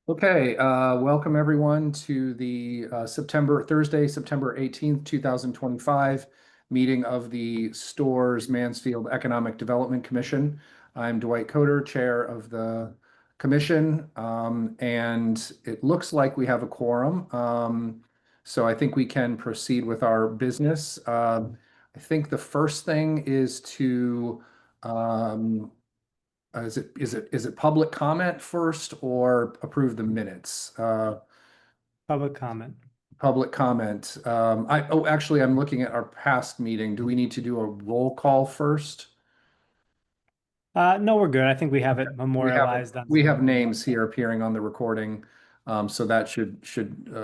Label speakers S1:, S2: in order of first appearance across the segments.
S1: Okay, welcome everyone to the Thursday, September 18th, 2025 meeting of the Stores Mansfield Economic Development Commission. I'm Dwight Coder, Chair of the Commission, and it looks like we have a quorum. So I think we can proceed with our business. I think the first thing is to um, is it public comment first or approve the minutes?
S2: Public comment.
S1: Public comment. Actually, I'm looking at our past meeting. Do we need to do a roll call first?
S2: No, we're good. I think we have
S1: Okay.
S2: it
S1: We have
S2: memorialized on
S1: we have
S2: the
S1: names
S2: website.
S1: here appearing on the recording, so that should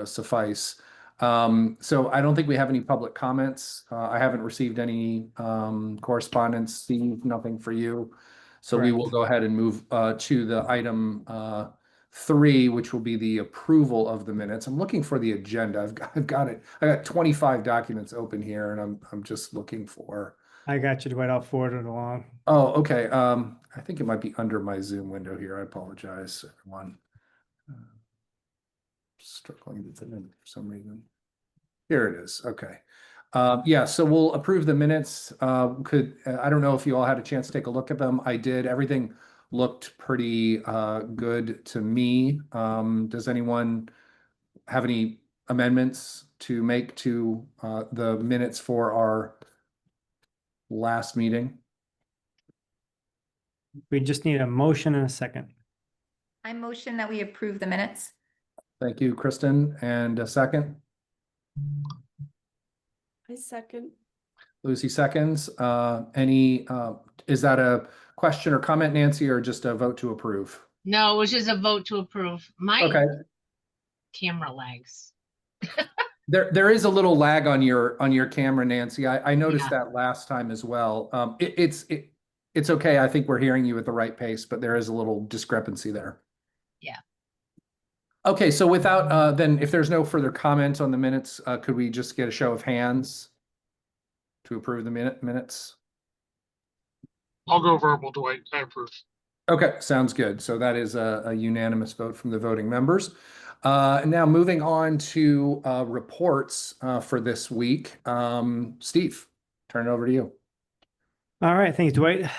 S1: suffice. So I don't think we have any public comments. I haven't received any correspondence. Steve, nothing for you. So we will
S2: Correct.
S1: go ahead and move to the item three, which will be the approval of the minutes. I'm looking for the agenda. I've got it. I got 25 documents open here, and I'm just looking for.
S2: I got you, Dwight. I'll forward it along.
S1: Oh, okay. I think it might be under my Zoom window here. I apologize, everyone. Uh, Struggling to fit in for some reason. Here it is. Okay. Yeah, so we'll approve the minutes. I don't know if you all had a chance to take a look at them. I did. Everything looked pretty good to me. Does anyone have any amendments to make to the minutes for our last meeting?
S2: We just need a motion and a second.
S3: I motion that we approve the minutes.
S1: Thank you, Kristen. And a second?
S4: I second.
S1: Lucy seconds. Is that a question or comment, Nancy, or just a vote to approve?
S5: No, it was just a vote to approve. My
S1: Okay.
S5: camera lags.
S1: There is a little lag on your camera, Nancy. I noticed
S5: Yeah.
S1: that last time as well. It's okay. I think we're hearing you at the right pace, but there is a little discrepancy there.
S5: Yeah.
S1: Okay, so without then, if there's no further comments on the minutes, could we just get a show of hands to approve the minutes?
S6: I'll go verbal, Dwight. I approve.
S1: Okay, sounds good. So that is a unanimous vote from the voting members. Now moving on to reports for this week. Steve, turn it over to you.
S2: All right. Thanks, Dwight.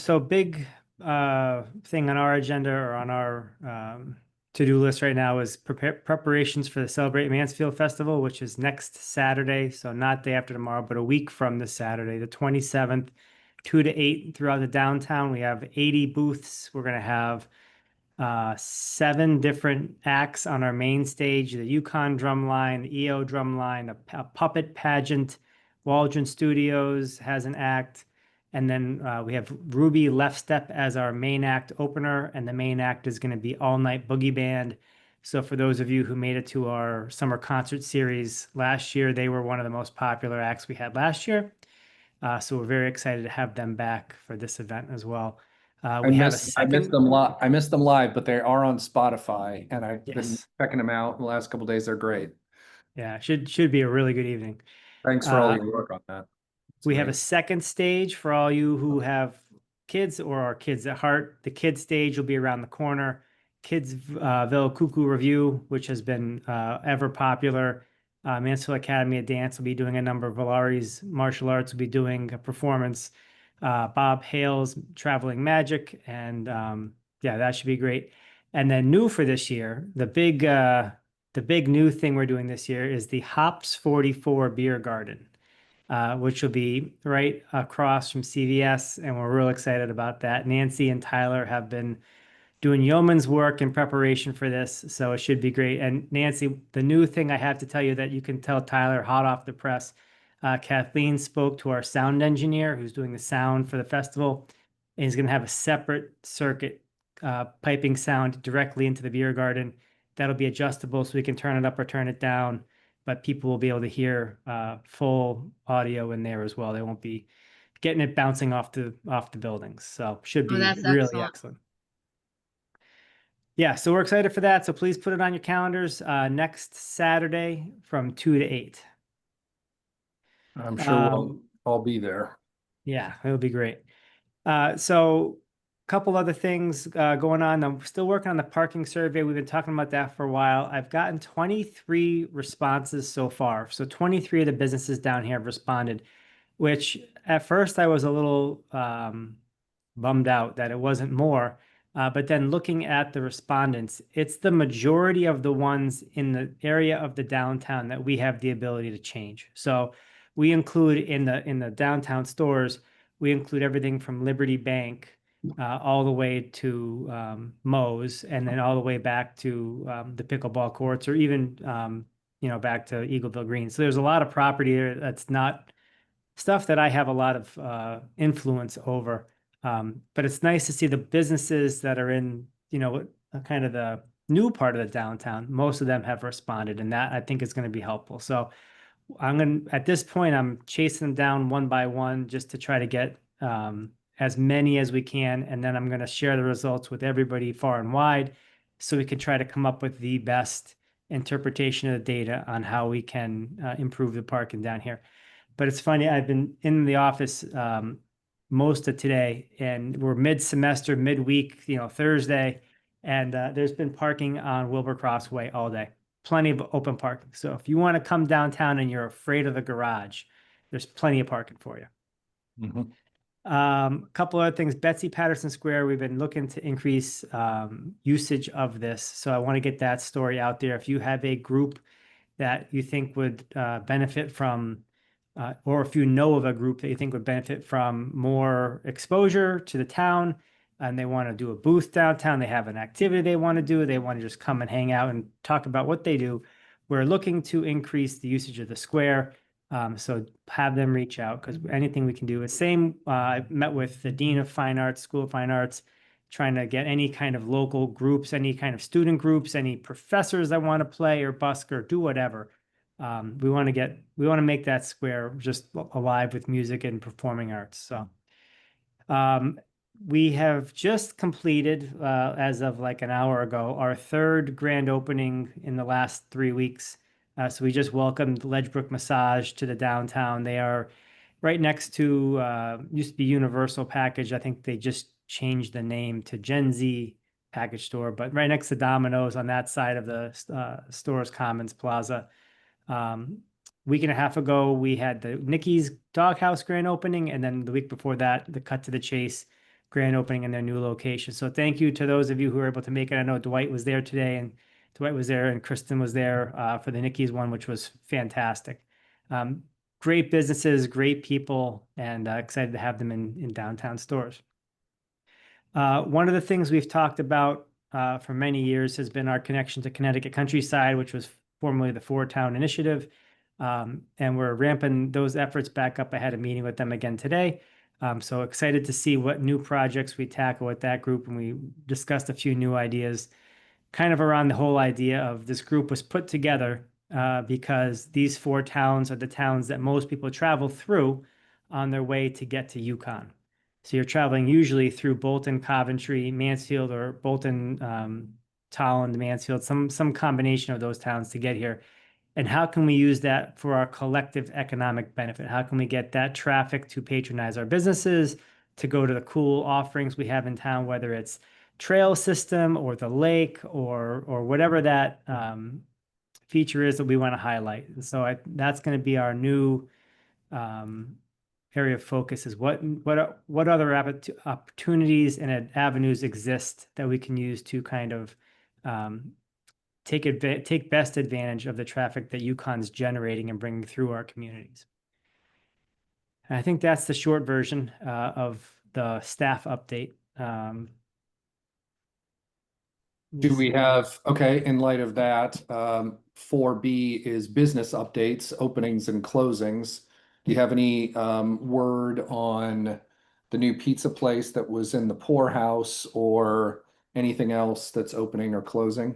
S2: So big thing on our agenda or on our to-do list right now is preparations for the Celebrate Mansfield Festival, which is next Saturday. So not day after tomorrow, but a week from this Saturday, the 27th, 2 to 8 throughout the downtown. We have 80 booths. We're going to have 7 different acts on our main stage, the Yukon drum line, the EO drum line, a puppet pageant. Waldron Studios has an act. And then we have Ruby Left Step as our main act opener. And the main act is going to be All Night Boogie Band. So for those of you who made it to our summer concert series last year, they were one of the most popular acts we had last year. So we're very excited to have them back for this event as well. We have a
S1: I missed
S2: second.
S1: them live. I missed them live, but they are on Spotify, and I've been
S2: Yes.
S1: checking them out in the last couple of days. They're great.
S2: Yeah, should be a really good evening.
S1: Thanks for all your work on that. It's
S2: We have a
S1: great.
S2: second stage for all you who have kids or are kids at heart. The kids stage will be around the corner. Kidsville Cuckoo Review, which has been ever popular. Mansfield Academy of Dance will be doing a number of Valari's Martial Arts will be doing a performance. Bob Hale's Traveling Magic, and yeah, that should be great. And then new for this year, the big new thing we're doing this year is the Hops 44 Beer Garden. Which will be right across from CVS, and we're real excited about that. Nancy and Tyler have been doing yeoman's work in preparation for this, so it should be great. And Nancy, the new thing I have to tell you that you can tell Tyler hot off the press, Kathleen spoke to our sound engineer who's doing the sound for the festival, and he's going to have a separate circuit piping sound directly into the beer garden. That'll be adjustable so we can turn it up or turn it down, but people will be able to hear full audio in there as well. They won't be getting it bouncing off the buildings. So should be
S5: that's
S2: really excellent. Yeah, so we're excited for that. So please put it on your calendars next Saturday from 2 to 8.
S1: I'm sure we'll all be there.
S2: Yeah, it'll be great. So couple other things going on. I'm still working on the parking survey. We've been talking about that for a while. I've gotten 23 responses so far. So 23 of the businesses down here have responded, which at first I was a little bummed out that it wasn't more. But then looking at the respondents, it's the majority of the ones in the area of the downtown that we have the ability to change. So we include in the downtown stores, we include everything from Liberty Bank all the way to Moe's, and then all the way back to the pickleball courts, or even back to Eagleville Green. So there's a lot of property there that's not stuff that I have a lot of influence over. But it's nice to see the businesses that are in, kind of the new part of the downtown. Most of them have responded, and that I think is going to be helpful. So at this point, I'm chasing them down one by one just to try to get as many as we can. And then I'm going to share the results with everybody far and wide so we can try to come up with the best interpretation of the data on how we can improve the parking down here. But it's funny, I've been in the office most of today, and we're mid-semester, midweek, Thursday, and there's been parking on Wilbur Crossway all day. Plenty of open parking. So if you want to come downtown and you're afraid of the garage, there's plenty of parking for you.
S1: Mhm.
S2: A couple other things. Betsy Patterson Square, we've been looking to increase usage of this. So I want to get that story out there. If you have a group that you think would benefit from, or if you know of a group that you think would benefit from more exposure to the town, and they want to do a booth downtown, they have an activity they want to do, they want to just come and hang out and talk about what they do, we're looking to increase the usage of the square. So have them reach out, because anything we can do. I met with the Dean of Fine Arts, School of Fine Arts, trying to get any kind of local groups, any kind of student groups, any professors that want to play or busk or do whatever. We want to make that square just alive with music and performing arts. So we have just completed, as of like an hour ago, our third grand opening in the last 3 weeks. So we just welcomed Ledgebrook Massage to the downtown. They are right next to, used to be Universal Package. I think they just changed the name to Gen Z Package Store, but right next to Domino's on that side of the Stores Commons Plaza. Week and a half ago, we had the Nikki's Doghouse grand opening, and then the week before that, the Cut to the Chase grand opening in their new location. So thank you to those of you who were able to make it. I know Dwight was there today, and Kristen was there for the Nikki's one, which was fantastic. Great businesses, great people, and excited to have them in downtown stores. One of the things we've talked about for many years has been our connection to Connecticut Countryside, which was formerly the Four Town Initiative. And we're ramping those efforts back up. I had a meeting with them again today. So excited to see what new projects we tackle with that group. And we discussed a few new ideas kind of around the whole idea of this group was put together because these four towns are the towns that most people travel through on their way to get to Yukon. So you're traveling usually through Bolton, Coventry, Mansfield, or Bolton, Tolland, Mansfield, some combination of those towns to get here. And how can we use that for our collective economic benefit? How can we get that traffic to patronize our businesses, to go to the cool offerings we have in town, whether it's trail system or the lake or whatever that feature is that we want to highlight. And so that's going to be our new area of focus, is what other opportunities and avenues exist that we can use to kind of take best advantage of the traffic that Yukon's generating and bringing through our communities. And I think that's the short version of the staff update.
S1: Do we have, okay, in light of that, 4B is business updates, openings and closings. Do you have any word on the new pizza place that was in the poorhouse, or anything else that's opening or closing?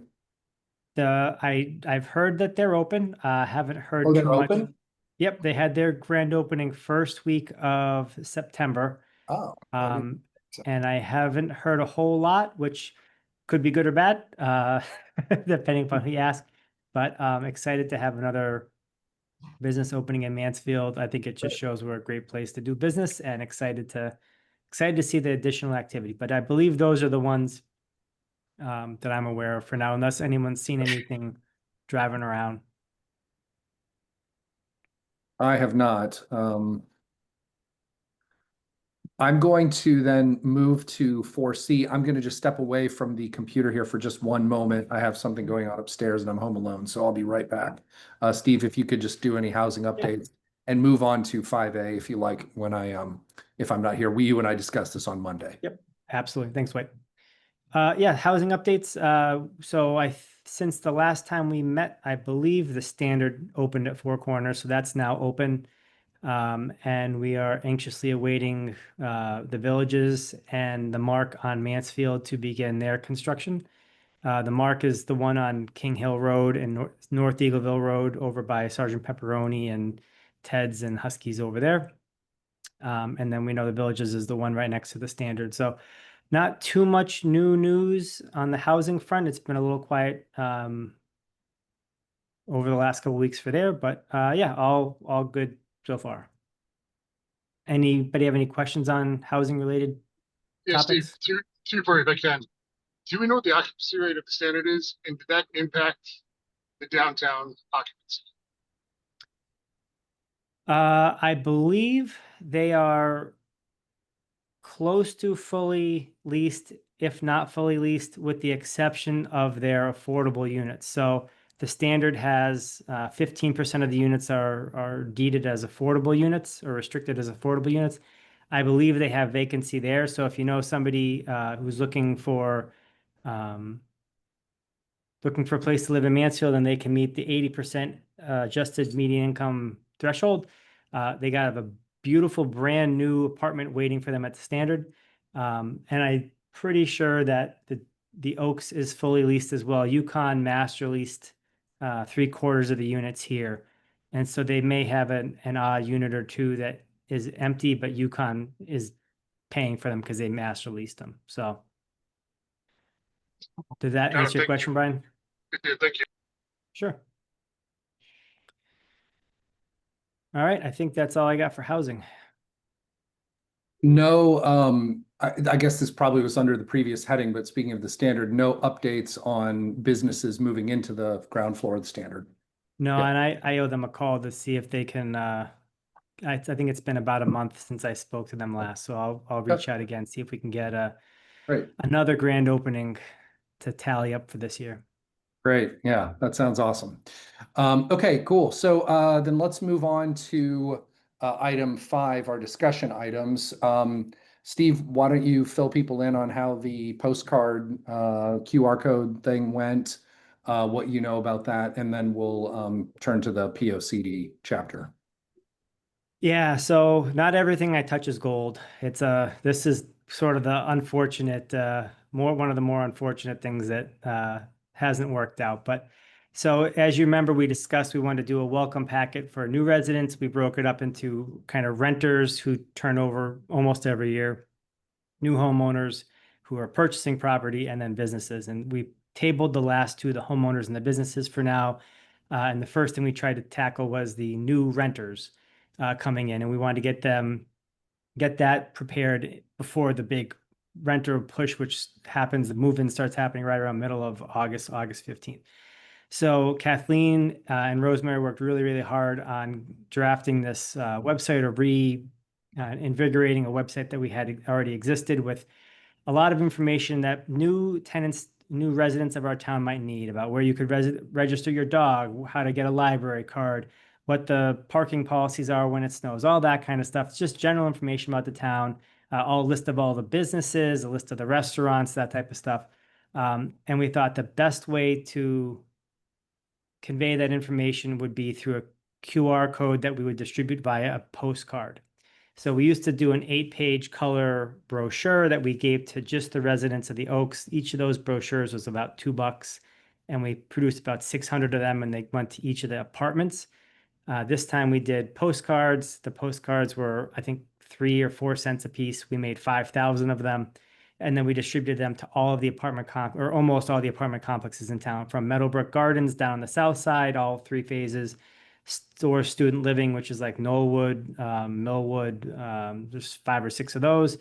S2: I've heard that they're open. Haven't heard
S1: Oh, they're
S2: too much.
S1: open?
S2: Yep, they had their grand opening first week of September.
S1: Oh, I didn't think so.
S2: And I haven't heard a whole lot, which could be good or bad, depending upon who you ask. But excited to have another business opening in Mansfield. I think it just shows we're a great place to do business, and excited excited to see the additional activity, but I believe those are the ones that I'm aware of for now, unless anyone's seen anything driving around.
S1: I have not. I'm going to then move to 4C. I'm going to just step away from the computer here for just one moment. I have something going on upstairs and I'm home alone, so I'll be right back. Steve, if you could just do any housing updates and move on to 5A if you like, when if I'm not here. You and I discussed this on Monday.
S2: Yep, absolutely. Thanks, White. Yeah, housing updates. So since the last time we met, I believe the standard opened at Four Corners, so that's now open. And we are anxiously awaiting the Villages and the Mark on Mansfield to begin their construction. The Mark is the one on King Hill Road and North Eagleville Road over by Sergeant Pepperoni and Ted's and Husky's over there. And then we know the Villages is the one right next to the standard. So not too much new news on the housing front. It's been a little quiet over the last couple of weeks for there, but yeah, all good so far. Anybody have any questions on housing related
S6: Yeah, Steve,
S2: topics?
S6: two for you if I can. Do we know what the occupancy rate of the standard is, and did that impact the downtown occupancy?
S2: I believe they are close to fully leased, if not fully leased, with the exception of their affordable units. So the standard has 15% of the units are deeded as affordable units or restricted as affordable units. I believe they have vacancy there. So if you know somebody who's um, looking for a place to live in Mansfield and they can meet the 80% adjusted median income threshold, they got a beautiful brand new apartment waiting for them at the standard. And I'm pretty sure that the Oaks is fully leased as well. Yukon master leased 3/4 of the units here. And so they may have an odd unit or two that is empty, but Yukon is paying for them because they master leased them. So did that
S6: Got it,
S2: answer your
S6: thank
S2: question,
S6: you.
S2: Brian?
S6: It did, thank you.
S2: Sure. All right, I think that's all I got for housing.
S1: No, I guess this probably was under the previous heading, but speaking of the standard, no updates on businesses moving into the ground floor of the standard.
S2: No,
S1: Yeah.
S2: and I owe them a call to see if they can, I think it's been about a month since I spoke to them last, so I'll reach out again, see if we can get
S1: Great.
S2: another grand opening to tally up for this year.
S1: Great. Yeah, that sounds awesome. Okay, cool. So then let's move on to item 5, our discussion items. Steve, why don't you fill people in on how the postcard QR code thing went, what you know about that, and then we'll turn to the POCD chapter.
S2: Yeah, so not everything I touch is gold. It's this is sort of the unfortunate, one of the more unfortunate things that hasn't worked out. But so as you remember, we discussed we wanted to do a welcome packet for new residents. We broke it up into kind of renters who turn over almost every year, new homeowners who are purchasing property, and then businesses. And we tabled the last two, the homeowners and the businesses for now. And the first thing we tried to tackle was the new renters coming in, and we wanted to get that prepared before the big renter push, which happens, the move-in starts happening right around middle of August 15th. So Kathleen and Rosemary worked really, really hard on drafting this website or invigorating a website that we had already existed with a lot of information that new residents of our town might need about where you could register your dog, how to get a library card, what the parking policies are when it snows, all that kind of stuff. It's just general information about the town, a list of all the businesses, a list of the restaurants, that type of stuff. And we thought the best way to convey that information would be through a QR code that we would distribute via a postcard. So we used to do an 8-page color brochure that we gave to just the residents of the Oaks. Each of those brochures was about $2, and we produced about 600 of them, and they went to each of the apartments. This time we did postcards. The postcards were, I think, 3 or 4 cents a piece. We made 5,000 of them, and then we distributed them to all of the or almost all the apartment complexes in town, from Meadowbrook Gardens down the south side, all 3 phases, or student living, which is like Knollwood, Millwood. There's 5 or 6 of those.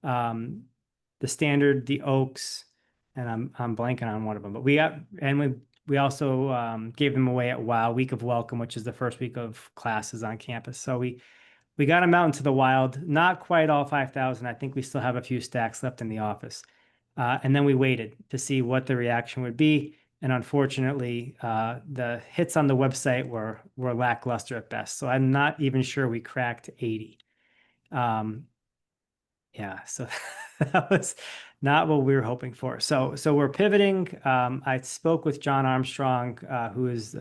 S2: the Standard, the Oaks, and I'm blanking on one of them. But we also gave them away at WOW, Week of Welcome, which is the first week of classes on campus. So we got them out into the wild. Not quite all 5,000. I think we still have a few stacks left in the office. And then we waited to see what the reaction would be. And unfortunately, the hits on the website were lackluster at best. So I'm not even sure we cracked 80. Yeah, so that was not what we were hoping for. So we're pivoting. I spoke with John Armstrong, who is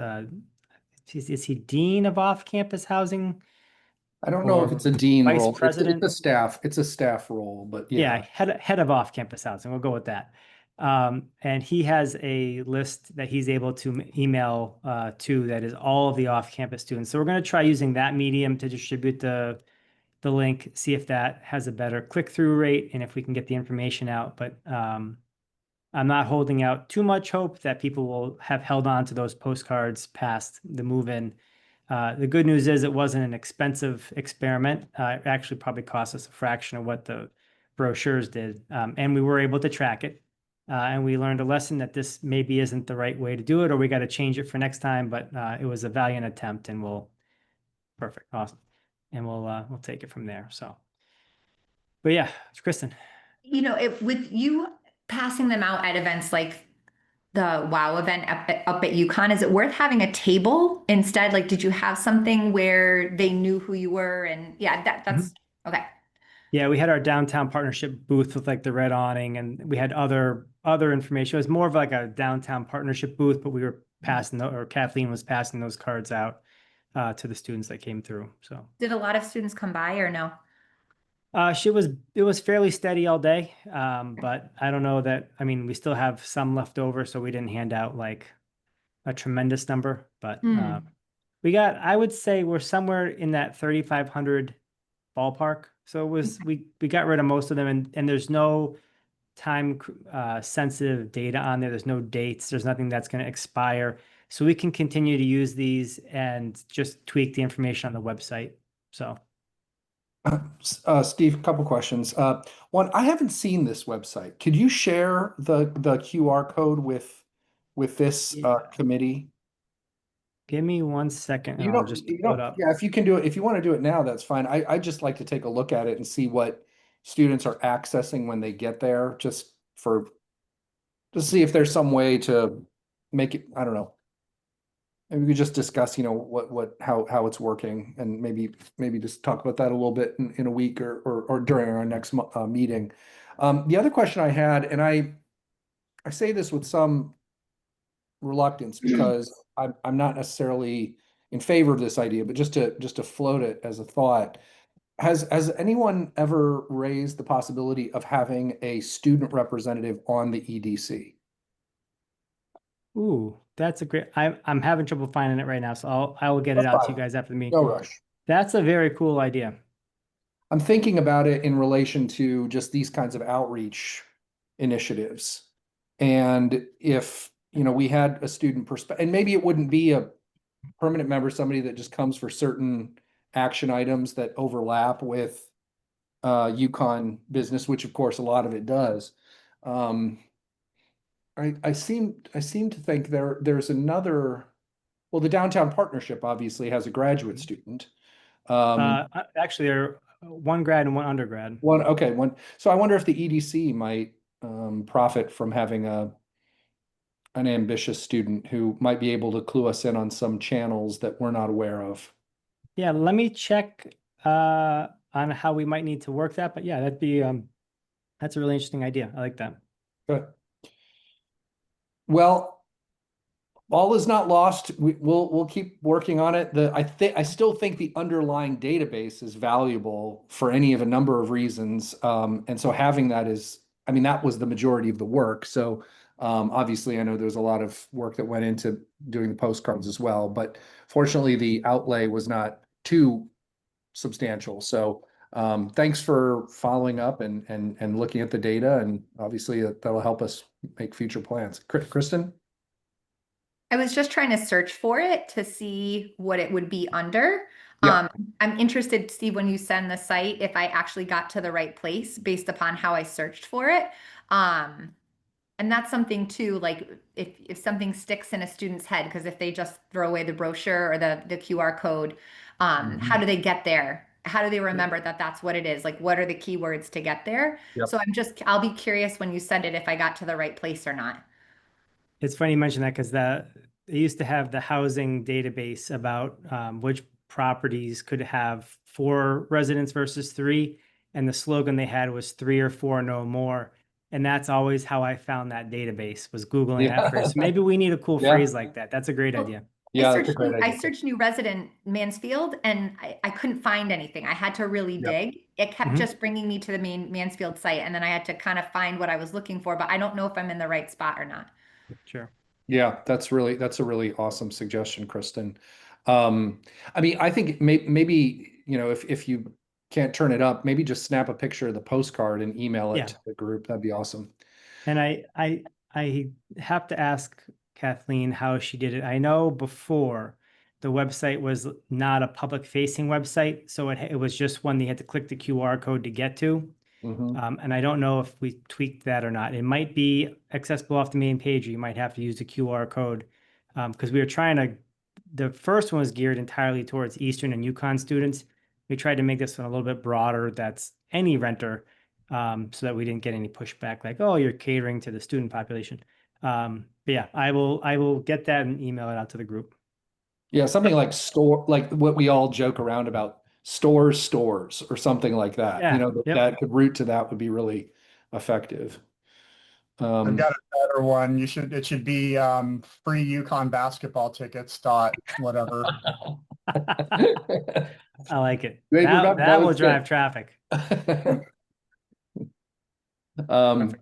S2: he dean of off-campus housing?
S1: I don't know if
S2: Or
S1: it's a dean
S2: vice
S1: role. It's
S2: president?
S1: it's a staff role, but
S2: Yeah,
S1: yeah.
S2: head of off-campus housing. We'll go with that. And he has a list that he's able to email to that is all of the off-campus students. So we're going to try using that medium to distribute the link, see if that has a better click-through rate and if we can get the information out. But I'm not holding out too much hope that people will have held on to those postcards past the move-in. The good news is it wasn't an expensive experiment. It actually probably cost us a fraction of what the brochures did. And we were able to track it. And we learned a lesson that this maybe isn't the right way to do it, or we got to change it for next time. But it was a valiant attempt, and perfect, awesome. And we'll take it from there. So, but yeah, it's Kristen.
S3: With you passing them out at events like the WOW event up at UConn, is it worth having a table instead? Like, did you have something where they knew who you were? And yeah, that's okay.
S2: Yeah, we had our downtown partnership booth with like the red awning, and we had other information. It was more of like a downtown partnership booth, but we were or Kathleen was passing those cards out to the students that came through. So
S3: Did a lot of students come by or no?
S2: it was fairly steady all day. But I don't know that, I mean, we still have some left over, so we didn't hand out like a tremendous number, but I would say we're somewhere in that 3,500 ballpark. So it was, we got rid of most of them, and there's no time sensitive data on there. There's no dates. There's nothing that's going to expire. So we can continue to use these and just tweak the information on the website. So.
S1: Steve, a couple questions. One, I haven't seen this website. Could you share the QR code with this committee?
S2: Give me 1 second and I'll just pull it up.
S1: Yeah, if you can do it, if you want to do it now, that's fine. I just like to take a look at it and see what students are accessing when they get there, just to see if there's some way to make it, I don't know. Maybe we could just discuss, how it's working, and maybe just talk about that a little bit in a week or during our next meeting. The other question I had, and I say this with some reluctance because I'm not necessarily in favor of this idea, but just to float it as a thought. Has anyone ever raised the possibility of having a student representative on the EDC?
S2: Ooh, that's a great, I'm having trouble finding it right now, so I will get it out to you guys after the meeting.
S1: No rush.
S2: That's a very cool idea.
S1: I'm thinking about it in relation to just these kinds of outreach initiatives. And if, we had a student perspective, and maybe it wouldn't be a permanent member, somebody that just comes for certain action items that overlap with UConn business, which of course a lot of it does. I seem to think there's another, well, the downtown partnership obviously has a graduate student.
S2: Actually, they're one grad and one undergrad.
S1: One. So I wonder if the EDC might profit from having an ambitious student who might be able to clue us in on some channels that we're not aware of.
S2: Yeah, let me check on how we might need to work that. But yeah, that's a really interesting idea. I like that.
S1: Good. Well, all is not lost. We'll keep working on it. I still think the underlying database is valuable for any of a number of reasons. And so having that that was the majority of the work. So obviously I know there's a lot of work that went into doing the postcards as well, but fortunately the outlay was not too substantial. So thanks for following up and looking at the data, and obviously that'll help us make future plans. Kristen?
S3: I was just trying to search for it to see what it would be under.
S1: Yeah.
S3: I'm interested, Steve, when you send the site, if I actually got to the right place based upon how I searched for it. And that's something too, like if something sticks in a student's head, because if they just throw away the brochure or the QR code, how do they get there? How do they remember that that's what it is? Like, what are the keywords to get there?
S1: Yep.
S3: So I'll be curious when you send it if I got to the right place or not.
S2: It's funny you mention that because they used to have the housing database about which properties could have 4 residents versus 3. And the slogan they had was 3 or 4, no more. And that's always how I found that database, was Googling that phrase. So maybe we need a cool
S1: Yeah.
S2: phrase like that. That's a great
S3: Well,
S2: idea.
S1: Yeah, that's a great
S3: I
S1: idea.
S3: searched new resident Mansfield and I couldn't find anything. I had to really
S1: Yep.
S3: dig. It kept
S2: Mhm.
S3: just bringing me to the main Mansfield site, and then I had to kind of find what I was looking for, but I don't know if I'm in the right spot or not.
S2: Sure.
S1: Yeah, that's a really awesome suggestion, Kristen. I mean, I think maybe, you know, if you can't turn it up, maybe just snap a picture of the postcard and email it
S2: Yeah.
S1: to the group. That'd be awesome.
S2: And I have to ask Kathleen how she did it. I know before the website was not a public facing website, so it was just one that you had to click the QR code to get to.
S1: Mhm.
S2: And I don't know if we tweaked that or not. It might be accessible off the main page, or you might have to use the QR code, because we were trying to. The first one was geared entirely towards Eastern and Yukon students. We tried to make this one a little bit broader. That's any renter, so that we didn't get any pushback like, oh, you're catering to the student population. But yeah, I will get that and email it out to the group.
S1: Yeah, something like store, like what we all joke around about, stores, or something like that. You
S2: Yeah.
S1: know,
S2: Yep.
S1: that could route to that would be really effective.
S4: I've got a better one. It should be free Yukon basketball tickets dot whatever.
S2: I like it.
S1: Great,
S2: That
S1: that
S2: will
S1: was
S2: drive
S1: good.
S2: traffic.
S1: Um,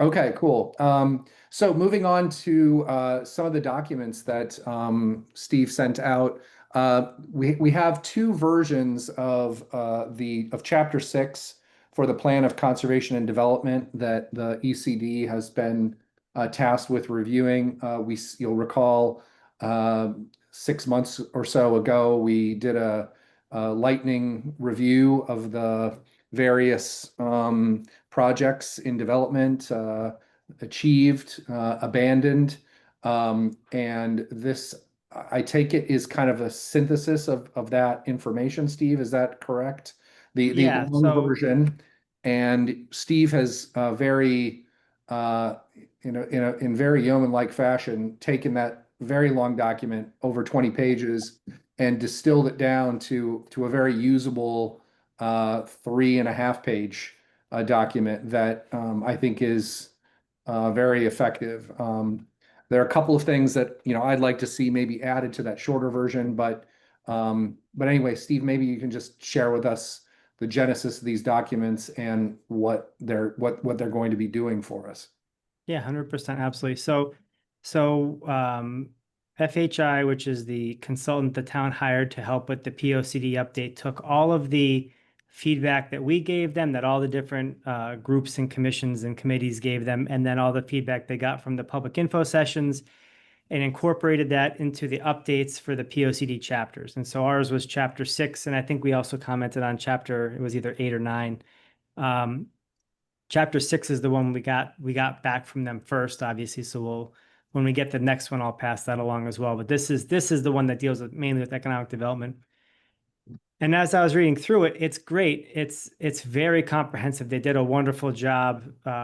S1: okay, cool. So moving on to some of the documents that Steve sent out. We have 2 versions of Chapter 6 for the Plan of Conservation and Development that the ECD has been tasked with reviewing. You'll recall 6 months or so ago we did a lightning review of the various projects in development, achieved, abandoned. And this, I take it, is kind of a synthesis of that information, Steve. Is that correct? The
S2: Yeah,
S1: long
S2: so
S1: version. And Steve has very, in very yeoman-like fashion, taken that very long document, over 20 pages, and distilled it down to a very usable 3.5 page document that I think is very effective. There are a couple of things that I'd like to see maybe added to that shorter version, but anyway, Steve, maybe you can just share with us the genesis of these documents and what they're going to be doing for us.
S2: yeah, 100%, absolutely. So FHI, which is the consultant the town hired to help with the POCD update, took all of the feedback that we gave them, that all the different groups and commissions and committees gave them, and then all the feedback they got from the public info sessions, and incorporated that into the updates for the POCD chapters. And so ours was chapter 6, and I think we also commented on it was either 8 or 9. Chapter 6 is the one we got back from them first, obviously. So when we get the next one, I'll pass that along as well. But this is the one that deals mainly with economic development. And as I was reading through it, it's great. It's very comprehensive. They did a wonderful job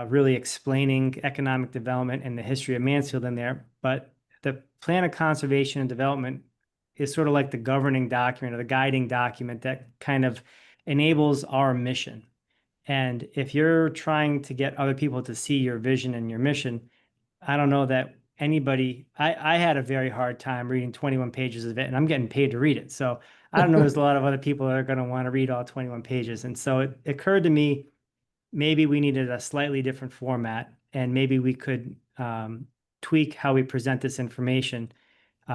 S2: really explaining economic development and the history of Mansfield in there. But the Plan of Conservation and Development is sort of like the governing document or the guiding document that kind of enables our mission. And if you're trying to get other people to see your vision and your mission, I don't know that I had a very hard time reading 21 pages of it, and I'm getting paid to read it. So I don't know, there's a lot of other people that are going to want to read all 21 pages. And so it occurred to me, maybe we needed a slightly different format, and maybe we could tweak how we present this information.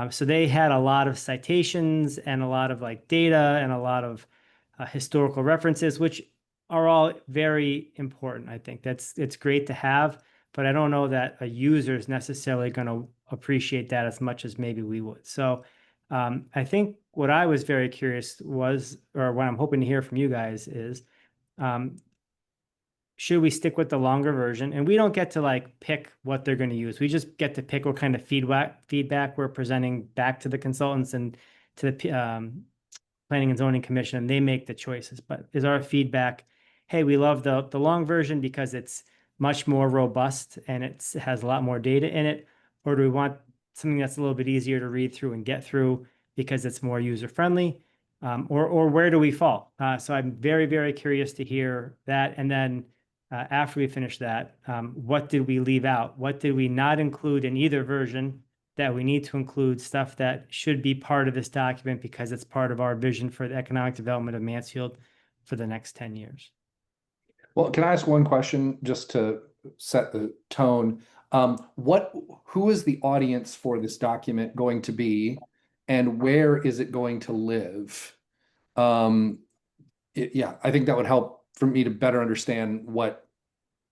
S2: So they had a lot of citations and a lot of like data and a lot of historical references, which are all very important. I think it's great to have, but I don't know that a user is necessarily going to appreciate that as much as maybe we would. So I think what I was very curious was, or what I'm hoping to hear from you guys is, should we stick with the longer version? And we don't get to like pick what they're going to use. We just get to pick what kind of feedback we're presenting back to the consultants and to the Planning and Zoning Commission, and they make the choices. But is our feedback, hey, we love the long version because it's much more robust and it has a lot more data in it? Or do we want something that's a little bit easier to read through and get through because it's more user friendly? Or where do we fall? So I'm very, very curious to hear that. And then after we finish that, what did we leave out? What did we not include in either version that we need to include, stuff that should be part of this document because it's part of our vision for the economic development of Mansfield for the next 10 years?
S1: Well, can I ask one question just to set the tone? Who is the audience for this document going to be, and where is it going to live? Yeah, I think that would help for me to better understand what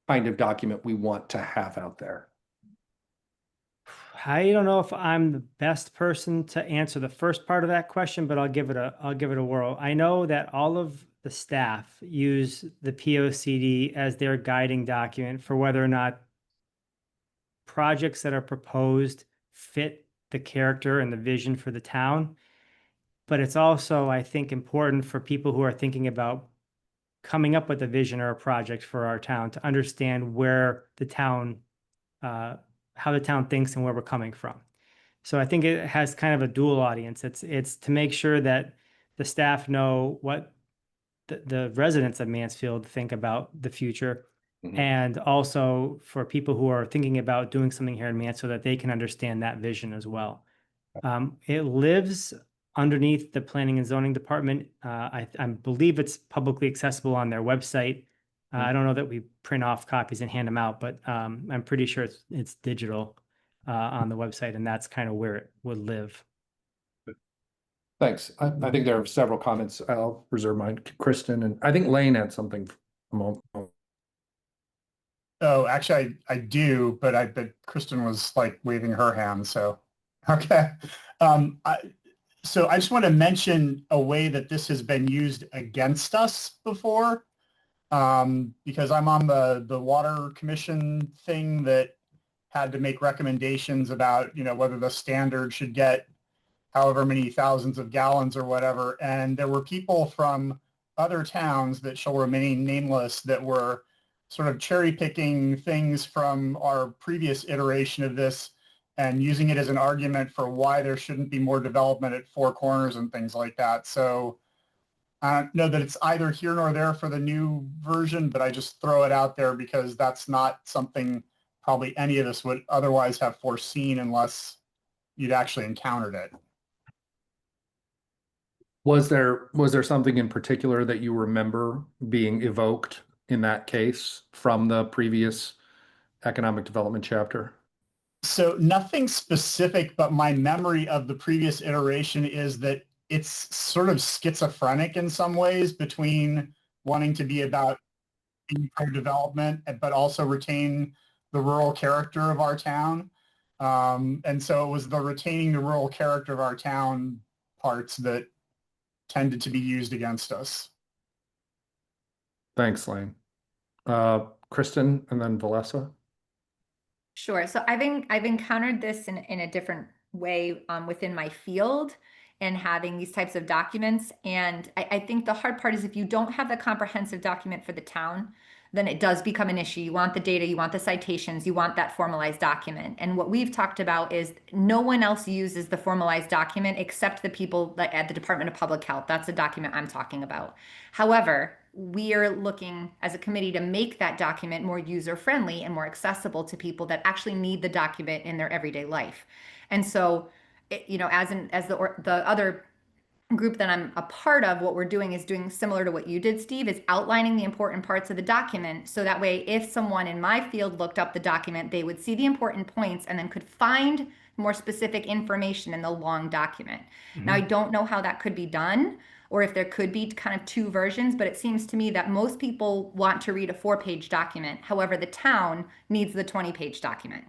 S1: kind of document we want to have out there.
S2: I don't know if I'm the best person to answer the first part of that question, but I'll give it a whirl. I know that all of the staff use the POCD as their guiding document for whether or not projects that are proposed fit the character and the vision for the town. But it's also, I think, important for people who are thinking about coming up with a vision or a project for our town to understand where the town, how the town thinks and where we're coming from. So I think it has kind of a dual audience. It's to make sure that the staff know what the residents of Mansfield think about the future, and also for people who are thinking about doing something here in Mansfield, that they can understand that vision as well. It lives underneath the Planning and Zoning Department. I believe it's publicly accessible on their website. I don't know that we print off copies and hand them out, but I'm pretty sure it's digital on the website, and that's kind of where it would live.
S1: Thanks. I think there are several comments. I'll reserve mine. Kristen, and I think Lane had something.
S4: Oh, actually, I do, but Kristen was like waving her hand. So, okay. So I just want to mention a way that this has been used against us before, because I'm on the Water Commission thing that had to make recommendations about, whether the standard should get however many thousands of gallons or whatever. And there were people from other towns that shall remain nameless that were sort of cherry picking things from our previous iteration of this and using it as an argument for why there shouldn't be more development at Four Corners and things like that. So I don't know that it's either here nor there for the new version, but I just throw it out there because that's not something probably any of us would otherwise have foreseen unless you'd actually encountered it.
S1: Was there something in particular that you remember being evoked in that case from the previous economic development chapter?
S4: So nothing specific, but my memory of the previous iteration is that it's sort of schizophrenic in some ways between wanting to be about pro-development, but also retain the rural character of our town. And so it was the retaining the rural character of our town parts that tended to be used against us.
S1: Thanks, Lane. Kristen, and then Valessa.
S3: Sure. So I've encountered this in a different way within my field and having these types of documents. And I think the hard part is if you don't have the comprehensive document for the town, then it does become an issue. You want the data, you want the citations, you want that formalized document. And what we've talked about is no one else uses the formalized document except the people at the Department of Public Health. That's the document I'm talking about. However, we are looking as a committee to make that document more user-friendly and more accessible to people that actually need the document in their everyday life. And so, as the other group that I'm a part of, what we're doing is doing similar to what you did, Steve, is outlining the important parts of the document. So that way, if someone in my field looked up the document, they would see the important points and then could find more specific information in the long document. Now, I don't know how that could be done, or if there could be kind of two versions, but it seems to me that most people want to read a 4-page document. However, the town needs the 20-page document.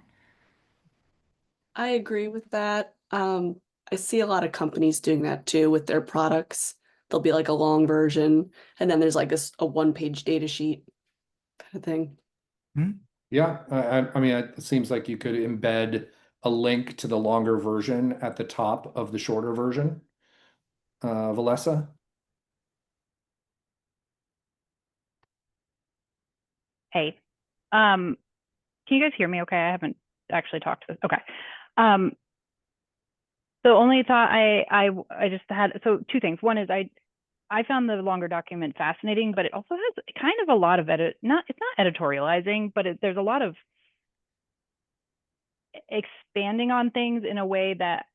S7: I agree with that. I see a lot of companies doing that too with their products. There'll be like a long version, and then there's like a one-page data sheet kind of thing.
S1: Yeah, I mean, it seems like you could embed a link to the longer version at the top of the shorter version. Valessa?
S8: Hey, can you guys hear me okay? I haven't actually talked to this. Okay. Um, the only thought I just had, so two things. One is I found the longer document fascinating, but it also has kind of a lot of it's not editorializing, but there's a lot of expanding on things in a way that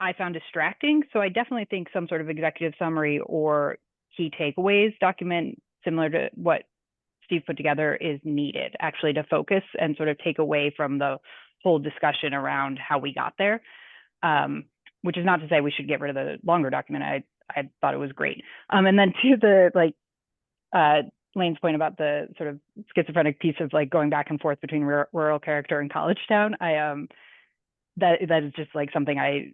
S8: I found distracting. So I definitely think some sort of executive summary or key takeaways document similar to what Steve put together is needed actually to focus and sort of take away from the whole discussion around how we got there. Which is not to say we should get rid of the longer document. I thought it was great. And then to the Lane's point about the sort of schizophrenic piece of like going back and forth between rural character and college town. That is just like something I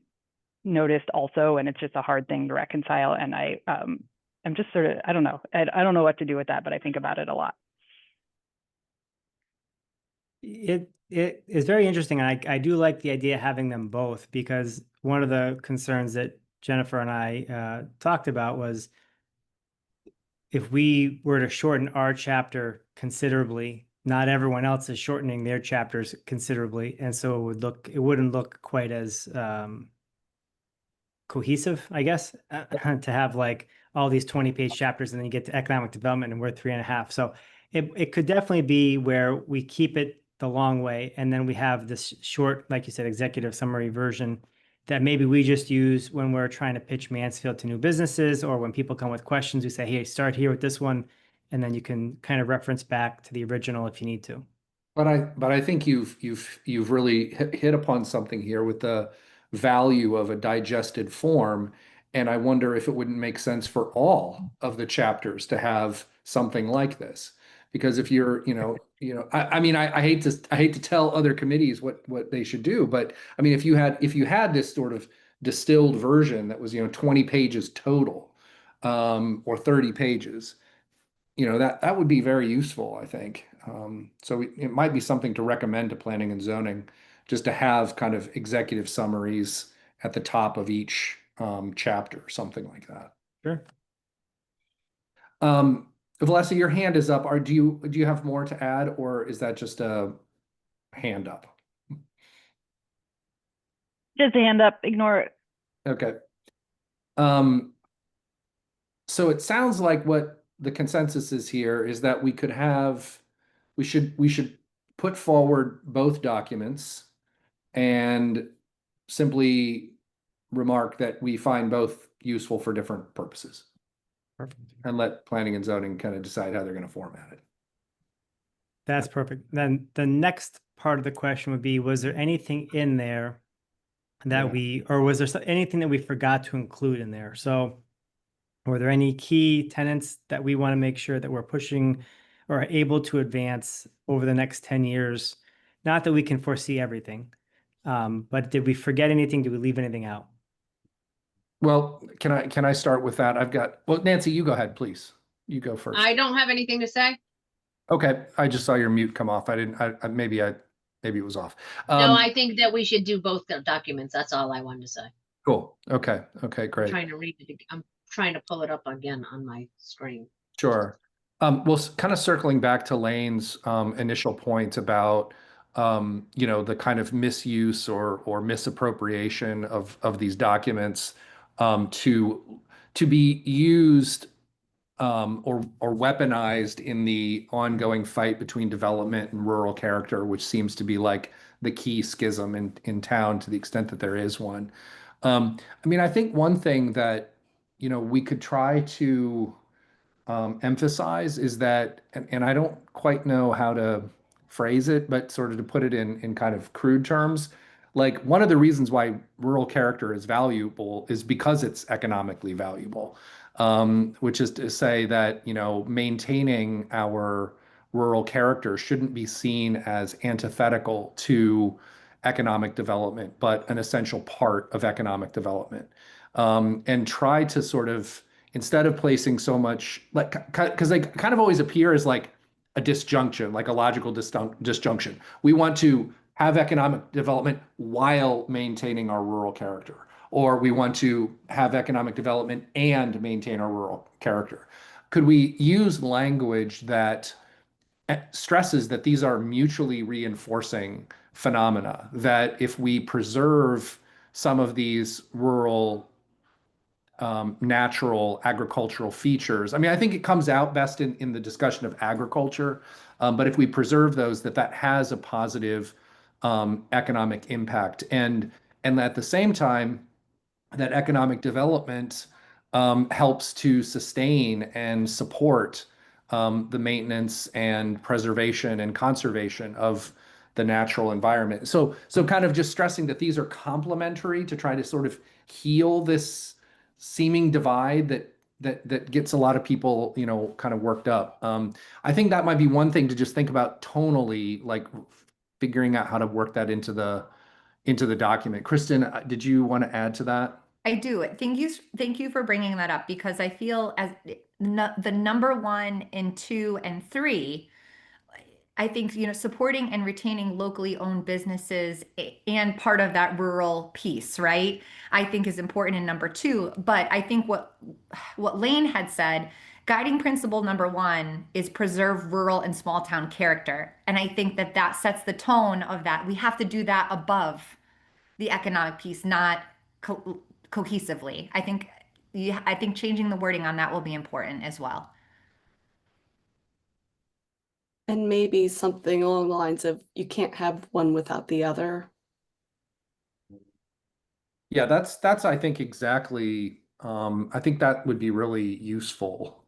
S8: noticed also, and it's just a hard thing to reconcile. And I'm just sort of, I don't know. I don't know what to do with that, but I think about it a lot.
S2: It is very interesting, and I do like the idea of having them both, because one of the concerns that Jennifer and I talked about was if we were to shorten our chapter considerably, not everyone else is shortening their chapters considerably, and so it wouldn't look quite as cohesive, I guess, to have like all these 20-page chapters and then you get to economic development and we're 3.5. So it could definitely be where we keep it the long way and then we have this short, like you said, executive summary version that maybe we just use when we're trying to pitch Mansfield to new businesses, or when people come with questions, we say, hey, start here with this one, and then you can kind of reference back to the original if you need to.
S1: But I think you've really hit upon something here with the value of a digested form. And I wonder if it wouldn't make sense for all of the chapters to have something like this. Because if you're, I mean, I hate to tell other committees what they should do, but I mean, if you had this sort of distilled version that was, 20 pages total, or 30 pages, that would be very useful, I think. So it might be something to recommend to planning and zoning, just to have kind of executive summaries at the top of each chapter, something like that.
S2: Sure.
S1: Valessa, your hand is up. Do you have more to add, or is that just a hand up?
S8: Just a hand up, ignore it.
S1: Okay. So it sounds like what the consensus is here is that we should put forward both documents and simply remark that we find both useful for different purposes.
S2: Perfect.
S1: And let planning and zoning kind of decide how they're going to format it.
S2: That's perfect. Then the next part of the question would be, was there anything in there that or was there anything that we forgot to include in there? So were there any key tenets that we want to make sure that we're pushing or able to advance over the next 10 years? Not that we can foresee everything, but did we forget anything? Did we leave anything out?
S1: Well, can I start with that? Well, Nancy, you go ahead, please. You go first.
S5: I don't have anything to say.
S1: Okay, I just saw your mute come off. Maybe it was off.
S5: No, I think that we should do both the documents. That's all I wanted to say.
S1: Cool. Okay, great.
S5: Trying to read it. I'm trying to pull it up again on my screen.
S1: Sure. Well, kind of circling back to Lane's initial point about the kind of misuse or misappropriation of these documents to be used or weaponized in the ongoing fight between development and rural character, which seems to be like the key schism in town, to the extent that there is one. I mean, I think one thing that we could try to emphasize is that, and I don't quite know how to phrase it, but sort of to put it in kind of crude terms, like one of the reasons why rural character is valuable is because it's economically valuable, which is to say that, maintaining our rural character shouldn't be seen as antithetical to economic development, but an essential part of economic development. And try to sort of, instead of placing so much, like, because they kind of always appear as like a disjunction, like a logical disjunction. We want to have economic development while maintaining our rural character, or we want to have economic development and maintain our rural character. Could we use language that stresses that these are mutually reinforcing phenomena, that if we preserve some of these rural natural agricultural features. I mean, I think it comes out best in the discussion of agriculture, but if we preserve those, that has a positive economic impact, and at the same time, that economic development helps to sustain and support the maintenance and preservation and conservation of the natural environment. So kind of just stressing that these are complementary to try to sort of heal this seeming divide that gets a lot of people, kind of worked up. I think that might be one thing to just think about tonally, like figuring out how to work that into the document. Kristen, did you want to add to that?
S3: I do. Thank you for bringing that up, because I feel as the number 1 and 2 and 3, I think, supporting and retaining locally owned businesses and part of that rural piece, right? I think is important in number 2. But I think what Lane had said, guiding principle number 1 is preserve rural and small town character. And I think that sets the tone of that. We have to do that above the economic piece, not cohesively. I think changing the wording on that will be important as well.
S7: And maybe something along the lines of you can't have one without the other.
S1: Yeah, that's I think exactly. I think that would be really useful.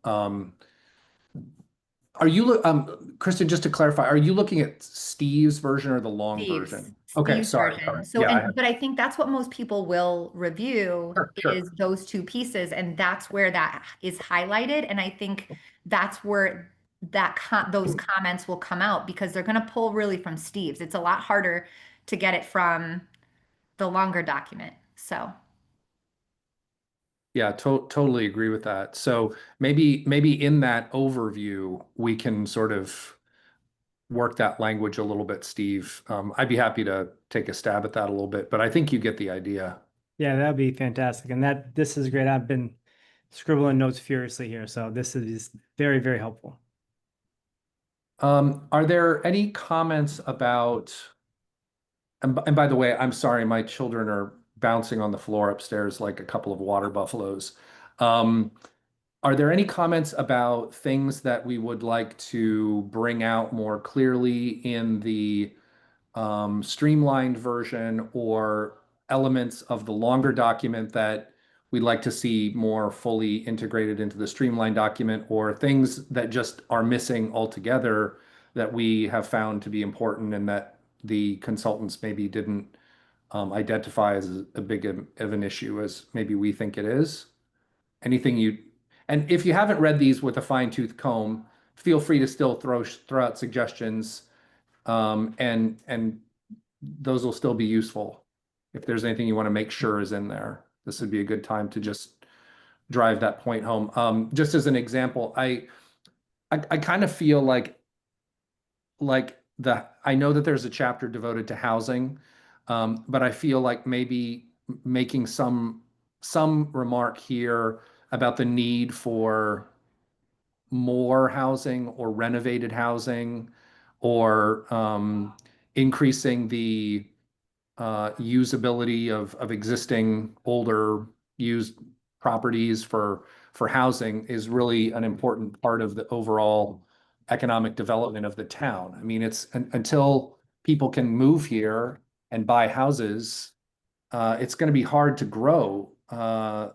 S1: Kristen, just to clarify, are you looking at Steve's version or the long version? Okay,
S3: Steve's
S1: sorry.
S3: version.
S1: All right.
S3: So,
S1: Yeah,
S3: but I think that's what most people will review
S1: Sure.
S3: is those 2 pieces, and that's where that is highlighted. And I think that's where those comments will come out, because they're going to pull really from Steve's. It's a lot harder to get it from the longer document. So.
S1: Yeah, totally agree with that. So maybe in that overview, we can sort of work that language a little bit, Steve. I'd be happy to take a stab at that a little bit, but I think you get the idea.
S2: Yeah, that'd be fantastic. And this is great. I've been scribbling notes furiously here, so this is very, very helpful.
S1: Are there any comments about, and by the way, I'm sorry, my children are bouncing on the floor upstairs like a couple of water buffaloes. Are there any comments about things that we would like to bring out more clearly in the streamlined version, or elements of the longer document that we'd like to see more fully integrated into the streamlined document, or things that just are missing altogether that we have found to be important and that the consultants maybe didn't identify as a big of an issue as maybe we think it is? And if you haven't read these with a fine-tooth comb, feel free to still throw out suggestions, and those will still be useful. If there's anything you want to make sure is in there, this would be a good time to just drive that point home. Just as an example, I kind of feel like I know that there's a chapter devoted to housing, but I feel like maybe making some remark here about the need for more housing or renovated housing, or increasing the usability of existing older used properties for housing is really an important part of the overall economic development of the town. I mean, it's until people can move here and buy houses, it's going to be hard to grow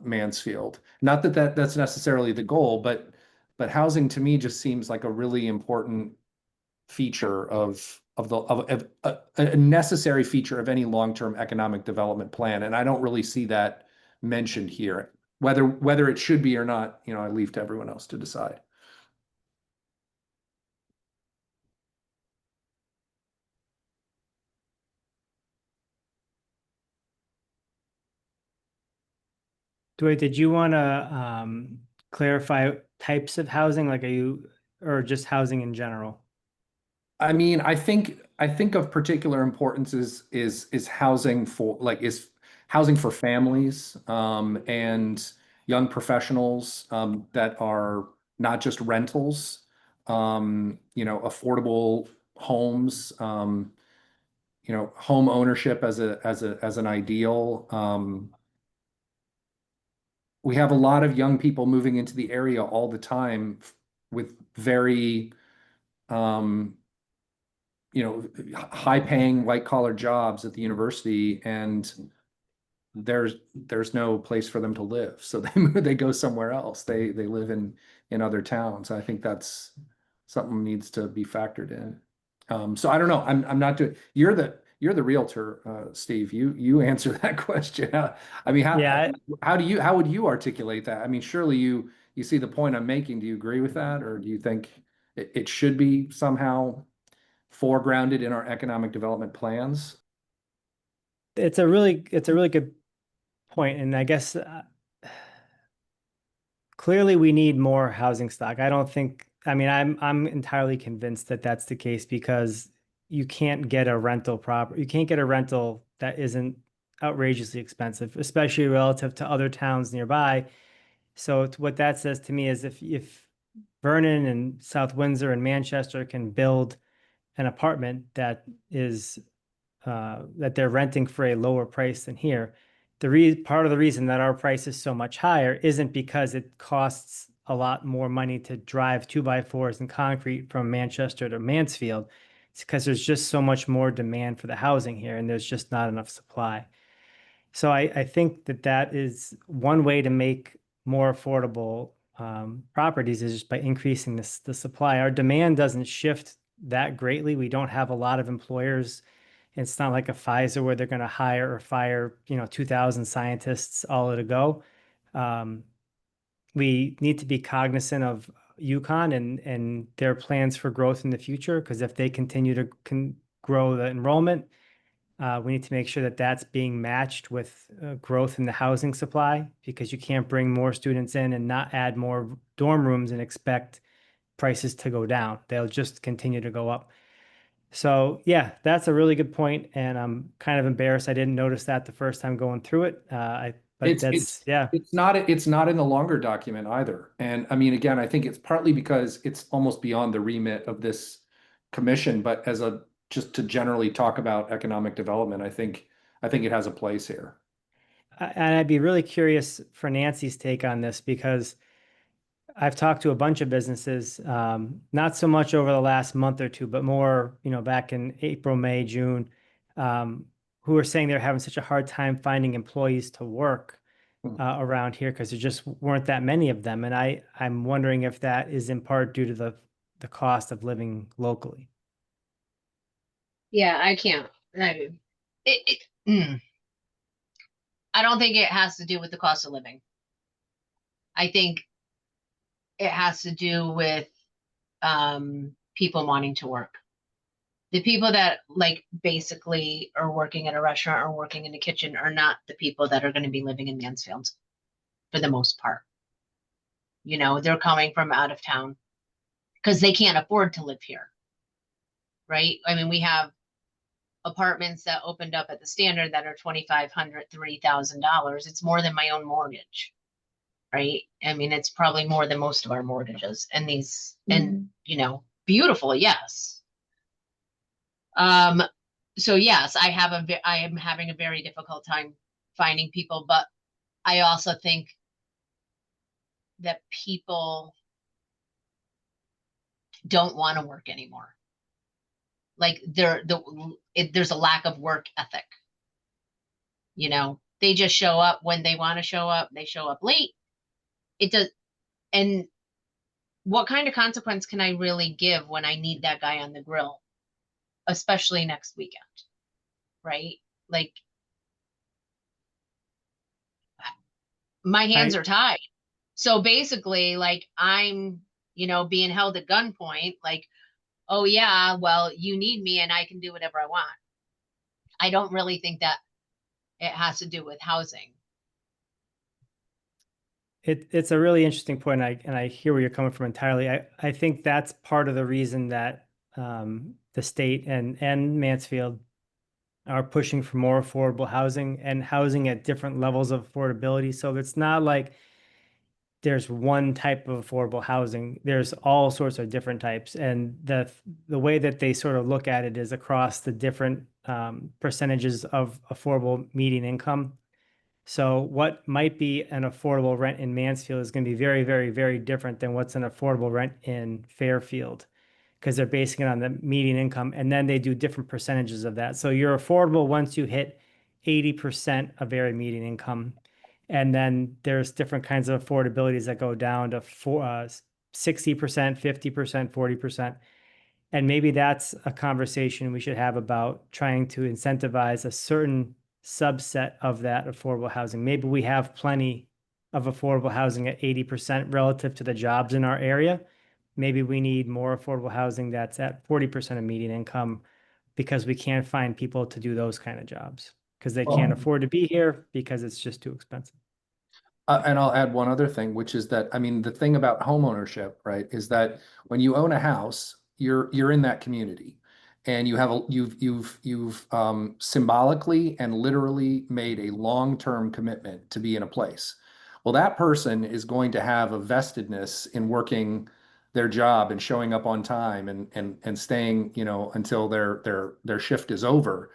S1: Mansfield. Not that that's necessarily the goal, but housing to me just seems like a really important feature of a necessary feature of any long-term economic development plan, and I don't really see that mentioned here. Whether it should be or not, I leave to everyone else to decide.
S2: Dwight, did you want to clarify types of housing, like or just housing in general?
S1: I mean, I think of particular importance is housing for is housing for families and young professionals that are not just rentals, affordable homes, home ownership as an ideal. We have a lot of young people moving into the area all the time with very um, high paying white collar jobs at the university, and there's no place for them to live. So they go somewhere else. They live in other towns. I think that's something needs to be factored in. So I don't know. I'm not doing, you're the realtor, Steve. You answer that question. I mean,
S2: Yeah,
S1: how would you articulate that? I mean, surely you see the point I'm making. Do you agree with that, or do you think it should be somehow foregrounded in our economic development plans?
S2: it's a really good point, and I guess clearly we need more housing stock. I don't think, I mean, I'm entirely convinced that that's the case because you can't get a rental you can't get a rental that isn't outrageously expensive, especially relative to other towns nearby. So what that says to me is if Vernon and South Windsor and Manchester can build an apartment that is that they're renting for a lower price than here, part of the reason that our price is so much higher isn't because it costs a lot more money to drive 2x4s and concrete from Manchester to Mansfield. It's because there's just so much more demand for the housing here, and there's just not enough supply. So I think that is one way to make more affordable properties is just by increasing the supply. Our demand doesn't shift that greatly. We don't have a lot of employers. It's not like a Pfizer where they're going to hire or fire, 2,000 scientists all at a go. We need to be cognizant of UConn and their plans for growth in the future, because if they continue to grow the enrollment, we need to make sure that that's being matched with growth in the housing supply, because you can't bring more students in and not add more dorm rooms and expect prices to go down. They'll just continue to go up. So yeah, that's a really good point, and I'm kind of embarrassed I didn't notice that the first time going through it. Yeah.
S1: It's not in the longer document either. And I mean, again, I think it's partly because it's almost beyond the remit of this commission, but just to generally talk about economic development, I think it has a place here.
S2: And I'd be really curious for Nancy's take on this, because I've talked to a bunch of businesses, not so much over the last month or two, but more, back in April, May, June, who are saying they're having such a hard time finding employees to work around here because there just weren't that many of them. And I'm wondering if that is in part due to the cost of living locally.
S5: Yeah, I can't. I don't think it has to do with the cost of living. I think it has to do with people wanting to work. The people that basically are working at a restaurant or working in a kitchen are not the people that are going to be living in Mansfield for the most part. They're coming from out of town because they can't afford to live here. Right? I mean, we have apartments that opened up at the Standard that are $2,500, $3,000. It's more than my own mortgage. Right? I mean, it's probably more than most of our mortgages, and and beautiful. Yes. So yes, I am having a very difficult time finding people, but I also think that people don't want to work anymore. There's a lack of work ethic. They just show up when they want to show up. They show up late. It does. And what kind of consequence can I really give when I need that guy on the grill, especially next weekend? Right? My hands are tied. So basically, I'm, being held at gunpoint, oh yeah, well, you need me and I can do whatever I want. I don't really think that it has to do with housing.
S2: It's a really interesting point, and I hear where you're coming from entirely. I think that's part of the reason that the state and Mansfield are pushing for more affordable housing and housing at different levels of affordability. So it's not like there's one type of affordable housing. There's all sorts of different types, and the way that they sort of look at it is across the different percentages of affordable median income. So what might be an affordable rent in Mansfield is going to be very, very, very different than what's an affordable rent in Fairfield, because they're basing it on the median income, and then they do different percentages of that. So you're affordable once you hit 80% of very median income. And then there's different kinds of affordabilities that go down to 60%, 50%, 40%. And maybe that's a conversation we should have about trying to incentivize a certain subset of that affordable housing. Maybe we have plenty of affordable housing at 80% relative to the jobs in our area. Maybe we need more affordable housing that's at 40% of median income, because we can't find people to do those kind of jobs because they can't afford to be here because it's just too expensive.
S1: And I'll add one other thing, which is that, I mean, the thing about home ownership, right, is that when you own a house, you're in that community, and you have you've symbolically and literally made a long-term commitment to be in a place. Well, that person is going to have a vestedness in working their job and showing up on time and staying, you know, until their shift is over,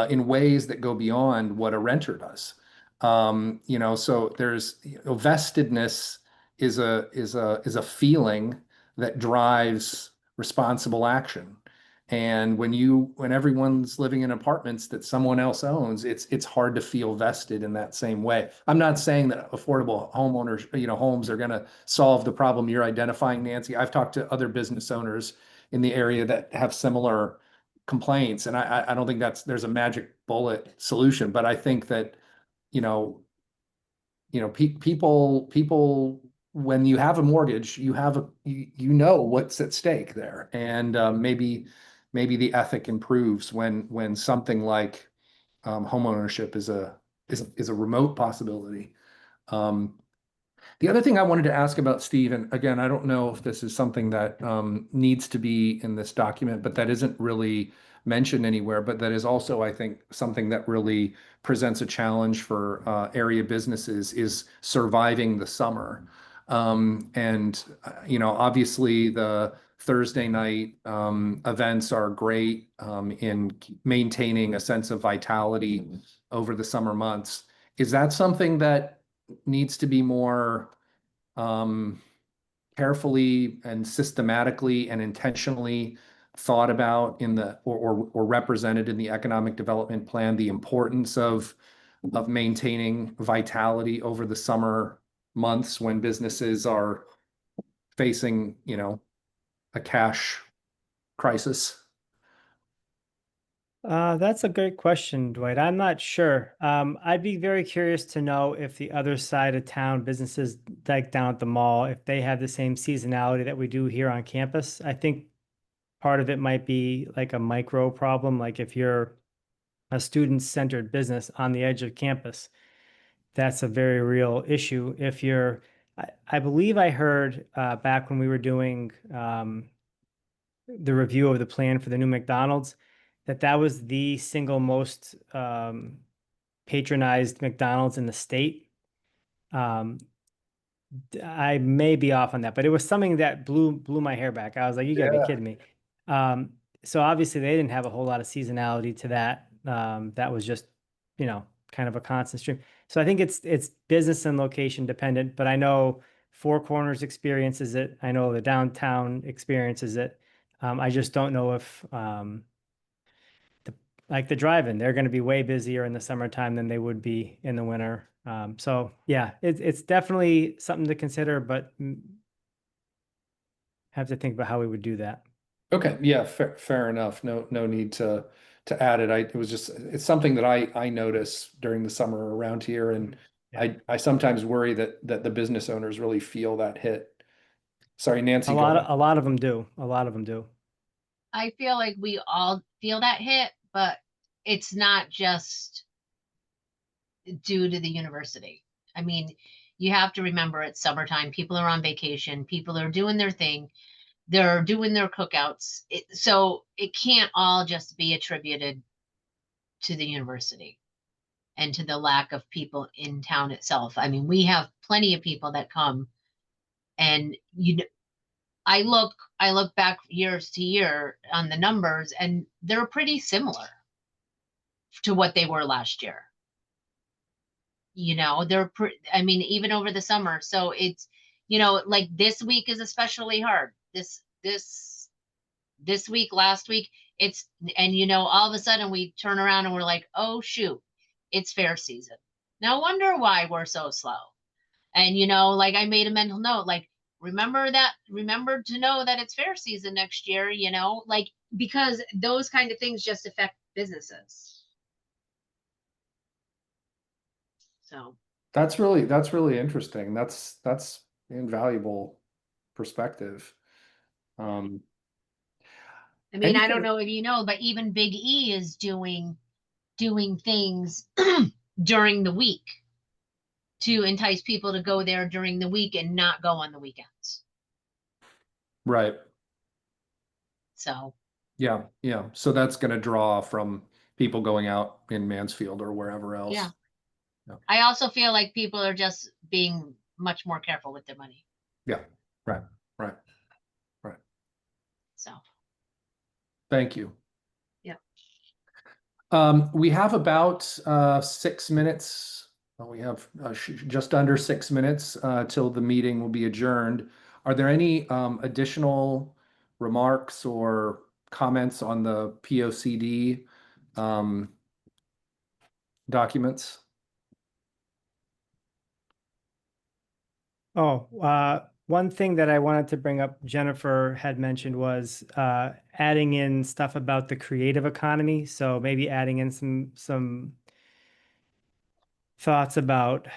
S1: in ways that go beyond what a renter does. You know, so there's, you know, vestedness is a feeling that drives responsible action. And when everyone's living in apartments that someone else owns, it's hard to feel vested in that same way. I'm not saying that affordable homeowners, you know, homes are going to solve the problem you're identifying, Nancy. I've talked to other business owners in the area that have similar complaints, and I don't think there's a magic bullet solution, but I think that, you know, people, when you have a mortgage, you know what's at stake there, and maybe the ethic improves when something like home ownership is a remote possibility. The other thing I wanted to ask about, Steve, and again, I don't know if this is something that needs to be in this document, but that isn't really mentioned anywhere, but that is also, I think, something that really presents a challenge for area businesses, is surviving the summer. You know, obviously the Thursday night events are great in maintaining a sense of vitality over the summer months. Is that something that needs to be more carefully and systematically and intentionally thought about in the or represented in the economic development plan, the importance of maintaining vitality over the summer months when businesses are facing, you know, a cash crisis?
S2: That's a great question, Dwight. I'm not sure. I'd be very curious to know if the other side of town, businesses like down at the mall, if they have the same seasonality that we do here on campus. I think part of it might be like a micro problem, like if you're a student-centered business on the edge of campus, that's a very real issue. If you're, I believe I heard back when we were doing the review of the plan for the new McDonald's, that was the single most patronized McDonald's in the state. I may be off on that, but it was something that blew my hair back. I was like, you gotta be kidding me. So obviously they didn't have a whole lot of seasonality to that. That was just, you know, kind of a constant stream. So I think it's business and location dependent, but I know Four Corners experiences it. I know the downtown experiences it. I just don't know if like the drive-in, they're going to be way busier in the summertime than they would be in the winter. So yeah, it's definitely something to consider, but have to think about how we would do that.
S1: Okay, yeah, fair enough. No need to add it. It's something that I notice during the summer around here, and
S2: Yeah.
S1: I sometimes worry that the business owners really feel that hit. Sorry, Nancy.
S2: A
S1: go
S2: lot
S1: ahead.
S2: of them do. A lot of them do.
S5: I feel like we all feel that hit, but it's not just due to the university. I mean, you have to remember it's summertime. People are on vacation. People are doing their thing. They're doing their cookouts. So it can't all just be attributed to the university and to the lack of people in town itself. I mean, we have plenty of people that come, and I look back years to year on the numbers, and they're pretty similar to what they were last year. I mean, even over the summer. So it's, like this week is especially hard. This week, last week, and all of a sudden we turn around and we're like, oh shoot, it's fair season. No wonder why we're so slow. And like I made a mental note, like remember to know that it's fair season next year, like, because those kind of things just affect businesses. So
S1: That's really interesting. That's invaluable perspective.
S5: I mean, I don't
S1: Anything-
S5: know if you know, but even Big E is doing things during the week to entice people to go there during the week and not go on the weekends.
S1: Right.
S5: So
S1: Yeah. So that's going to draw from people going out in Mansfield or wherever else.
S5: yeah.
S1: Yeah.
S5: I also feel like people are just being much more careful with their money.
S1: Yeah. Right.
S5: So
S1: Thank you.
S5: yeah.
S1: We have about 6 minutes. We have just under 6 minutes till the meeting will be adjourned. Are there any additional remarks or comments on the POCD documents?
S2: One thing that I wanted to bring up, Jennifer had mentioned, was adding in stuff about the creative economy. So maybe adding in some thoughts about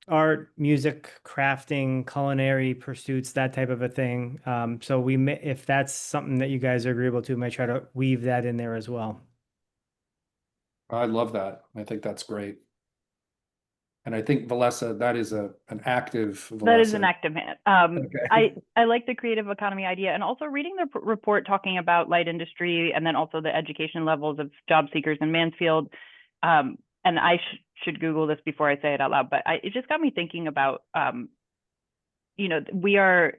S2: art, music, crafting, culinary pursuits, that type of a thing. So we may, if that's something that you guys are agreeable to, may try to weave that in there as well.
S1: I love that. I think that's great. And I think Valessa, that is an active Valessa.
S8: That is an active hand.
S1: Okay.
S8: I like the creative economy idea, and also reading the report talking about light industry and then also the education levels of job seekers in Mansfield. And I should Google this before I say it out loud, but it just got me thinking about, we are,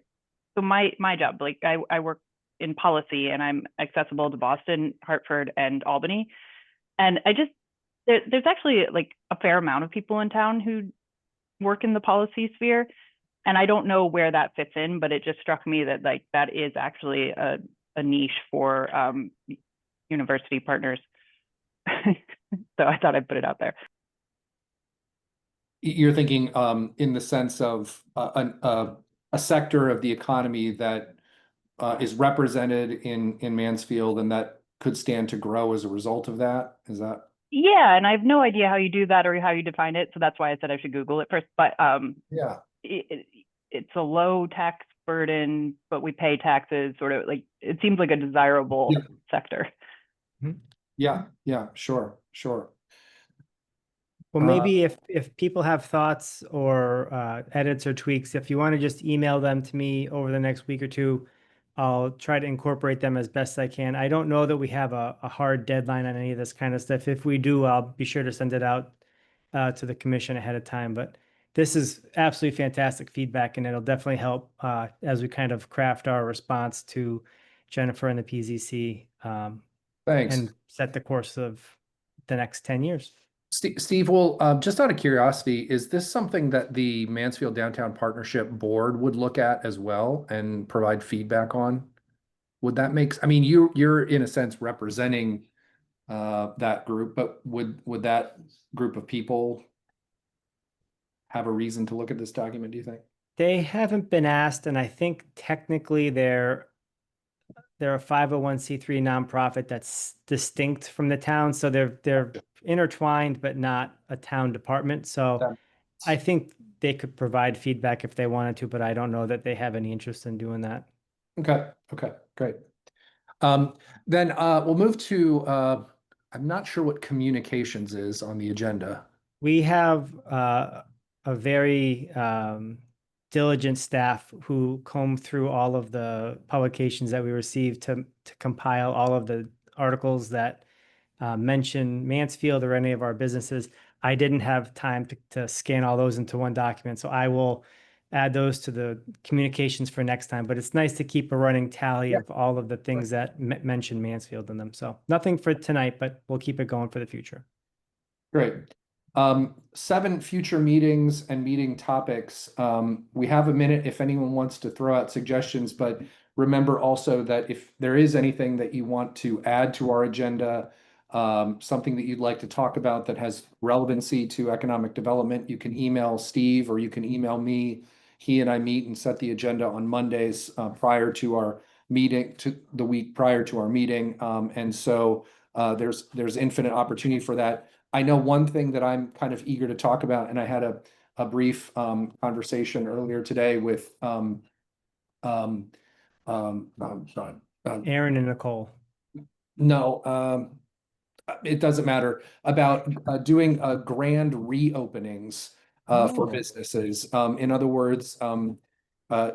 S8: so my job, like I work in policy and I'm accessible to Boston, Hartford, and Albany. And there's actually like a fair amount of people in town who work in the policy sphere. And I don't know where that fits in, but it just struck me that like that is actually a niche for university partners. So I thought I'd put it out there.
S1: You're thinking in the sense of a sector of the economy that is represented in Mansfield and that could stand to grow as a result of that? Is that?
S8: Yeah, and I have no idea how you do that or how you define it, so that's why I said I should Google it first. But
S1: Yeah,
S8: it's a low tax burden, but we pay taxes. Sort of like it seems like a desirable sector.
S1: yeah, sure.
S2: Well, maybe if people have thoughts or edits or tweaks, if you want to just email them to me over the next week or two, I'll try to incorporate them as best I can. I don't know that we have a hard deadline on any of this kind of stuff. If we do, I'll be sure to send it out to the commission ahead of time. But this is absolutely fantastic feedback, and it'll definitely help as we kind of craft our response to Jennifer and the PZC
S1: Thanks.
S2: and set the course of the next 10 years.
S1: Steve, well, just out of curiosity, is this something that the Mansfield Downtown Partnership Board would look at as well and provide feedback on? Would that make, I mean, you're in a sense representing that group, but would that group of people have a reason to look at this document, do you think?
S2: They haven't been asked, and I think technically they're a 501c3 nonprofit that's distinct from the town, so they're intertwined but not a town department. So I think they could provide feedback if they wanted to, but I don't know that they have any interest in doing that.
S1: Okay, great. Then we'll move to I'm not sure what communications is on the agenda.
S2: We have a very diligent staff who combed through all of the publications that we received to compile all of the articles that mention Mansfield or any of our businesses. I didn't have time to scan all those into one document, so I will add those to the communications for next time. But it's nice to keep a running tally of all of the things that mention Mansfield in them. So nothing for tonight, but we'll keep it going for the future.
S1: Great. 7 future meetings and meeting topics. We have a minute if anyone wants to throw out suggestions, but remember also that if there is anything that you want to add to our agenda, something that you'd like to talk about that has relevancy to economic development, you can email Steve or you can email me. He and I meet and set the agenda on Mondays prior to our meeting, to the week prior to our meeting. And so there's infinite opportunity for that. I know one thing that I'm kind of eager to talk about, and I had a brief conversation earlier today with
S2: Aaron and Nicole.
S1: No, it doesn't matter, about doing grand reopenings for businesses. In other words,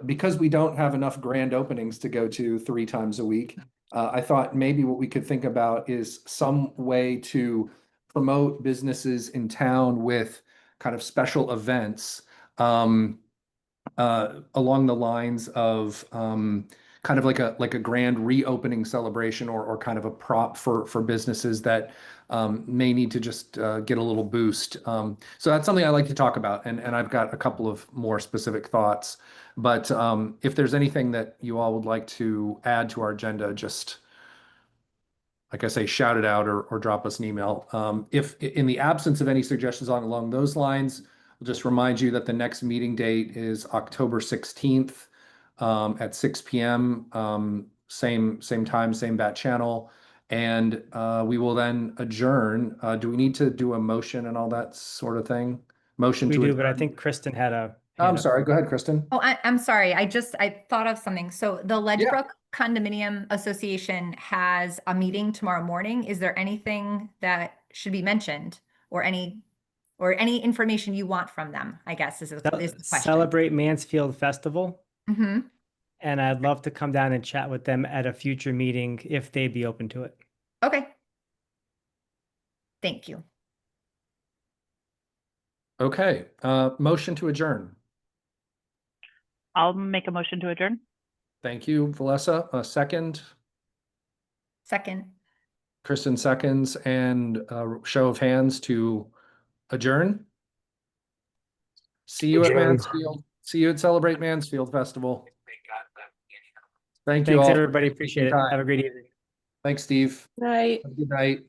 S1: because we don't have enough grand openings to go to 3 times a week, I thought maybe what we could think about is some way to promote businesses in town with kind of special events along the lines of kind of like a grand reopening celebration or kind of a prop for businesses that may need to just get a little boost. So that's something I like to talk about, and I've got a couple of more specific thoughts. But if there's anything that you all would like to add to our agenda, just like I say, shout it out or drop us an email. If in the absence of any suggestions along those lines, I'll just remind you that the next meeting date is October 16th at 6 p.m. Same time, same bat channel. And we will then adjourn. Do we need to do a motion and all that sort of thing? Motion
S2: We
S1: to
S2: do,
S1: adjourn.
S2: but I think Kristen had a
S1: I'm
S2: hand up.
S1: sorry. Go ahead, Kristen.
S3: Oh, I'm sorry. I thought of something. So the Ledgebrook Condominium Association has a meeting tomorrow morning. Is there anything that should be mentioned or any information you want from them, I guess is the question.
S2: Celebrate Mansfield Festival.
S3: Mm-hmm.
S2: And I'd love to come down and chat with them at a future meeting if they'd be open to it.
S3: Okay. Thank you.
S1: Okay. Motion to adjourn.
S8: I'll make a motion to adjourn.
S1: Thank you, Valessa. A second.
S3: Second.
S1: Kristen seconds, and show of hands to adjourn. See you at Mansfield. See you at Celebrate Mansfield Festival. Thank you
S2: Thanks,
S1: all.
S2: everybody. Appreciate it.
S1: Time.
S2: Have a great evening.
S1: Thanks, Steve.
S7: Right.
S1: Good night.